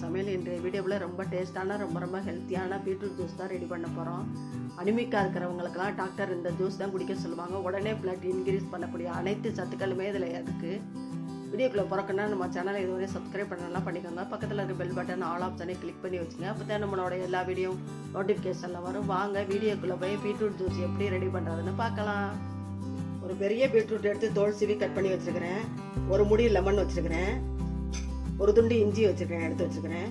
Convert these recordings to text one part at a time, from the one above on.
சமையல் இன்றைய வீடியோவில் ரொம்ப டேஸ்ட்டான ரொம்ப ஹெல்த்தியான பீட்ரூட் ஜூஸ் தான் ரெடி பண்ண போகிறோம். அனிமிக்காக இருக்கிறவங்களுக்கெல்லாம் டாக்டர் இந்த ஜூஸ் தான் குடிக்க சொல்லுவாங்க. உடனே பிளட் இன்க்ரீஸ் பண்ணக்கூடிய அனைத்து சத்துக்களுமே இதில் இருக்குது. வீடியோக்குள்ளே பிறக்கணும்னா நம்ம சேனலை இதுவரை சப்ஸ்கிரைப் பண்ணலாம் பண்ணிக்கோங்க. பக்கத்தில் இருக்க பெல் பட்டன் ஆல் ஆப்ஷனை கிளிக் பண்ணி வச்சுங்க. அப்போ தான் நம்மளோட எல்லா வீடியோ நோட்டிஃபிகேஷனில் வரும். வாங்க வீடியோக்குள்ளே போய் பீட்ரூட் ஜூஸ் எப்படி ரெடி பண்ணுறதுன்னு பார்க்கலாம். ஒரு பெரிய பீட்ரூட் எடுத்து தோல் சீவி கட் பண்ணி வச்சுருக்கிறேன். ஒரு முடி லெமன் வச்சுருக்கிறேன். ஒரு துண்டு இஞ்சி வச்சுருக்கேன், எடுத்து வச்சுக்கிறேன்.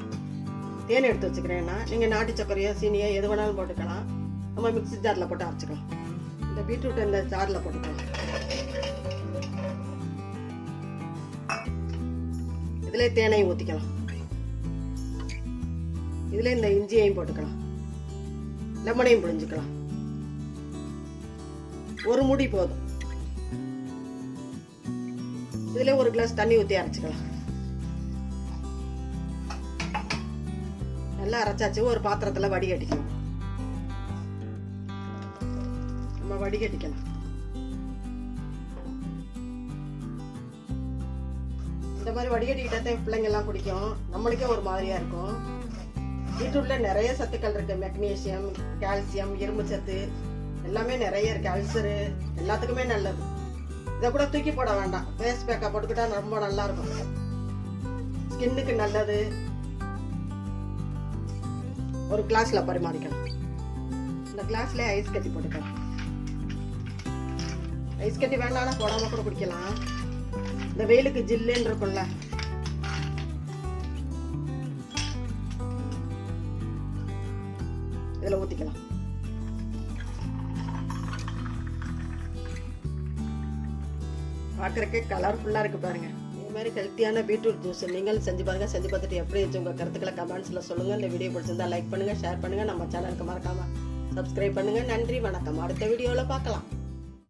தேன் எடுத்து வச்சுக்கிறேன்னா நீங்கள் நாட்டு சர்க்கரையோ சீனியோ எது வேணாலும் போட்டுக்கலாம். நம்ம மிக்ஸி ஜாரில் போட்டு அரைச்சிக்கலாம். இந்த பீட்ரூட் இந்த ஜாரில் போட்டுக்கலாம். இதில் தேனையும் ஊற்றிக்கலாம். இதில் இந்த இஞ்சியையும் போட்டுக்கலாம். லெமனையும் புழிஞ்சுக்கலாம். ஒரு முடி போதும். இதில் ஒரு கிளாஸ் தண்ணி ஊற்றி அரைச்சிக்கலாம். நல்லா அரைச்சாச்சு. ஒரு பாத்திரத்தில் வடிகட்டிக்கலாம். நம்ம வடிகட்டிக்கலாம். இந்த மாதிரி வடிகட்டிக்கிட்டே பிள்ளைங்க எல்லாம் குடிக்கும். நம்மளுக்கே ஒரு மாதிரியா இருக்கும். பீட்ரூட்ல நிறைய சத்துக்கள் இருக்கு. மெக்னீசியம், கால்சியம், இரும்பு சத்து எல்லாமே நிறைய இருக்கு. அல்சரு எல்லாத்துக்குமே நல்லது. இதை கூட தூக்கி போட வேண்டாம். ஃபேஸ் பேக்கை போட்டுக்கிட்டா ரொம்ப நல்லா இருக்கும். ஸ்கின்னுக்கு நல்லது. ஒரு கிளாஸ்ல பரிமாறிக்கலாம். இந்த கிளாஸ்ல ஐஸ் கட்டி போட்டுக்கலாம். ஐஸ் கட்டி வேணாலும் போடாம கூட குடிக்கலாம். இந்த வெயிலுக்கு ஜில்லுன்னு இருக்கும்ல, இதுல ஊத்திக்கலாம். பார்க்கறதுக்கு கலர்ஃபுல்லா இருக்கு பாருங்க. இந்த மாதிரி ஹெல்த்தியான பீட்ரூட் ஜூஸ் நீங்களும் செஞ்சு பாருங்க. செஞ்சு பார்த்துட்டு எப்படி இருந்துச்சு உங்க கருத்துக்களை கமெண்ட்ஸ்ல சொல்லுங்க. இந்த வீடியோ பிடிச்சிருந்தா லைக் பண்ணுங்க, ஷேர் பண்ணுங்க. நம்ம சேனலுக்கு மறக்காம சப்ஸ்கிரைப் பண்ணுங்க. நன்றி, வணக்கம். அடுத்த வீடியோல பார்க்கலாம்.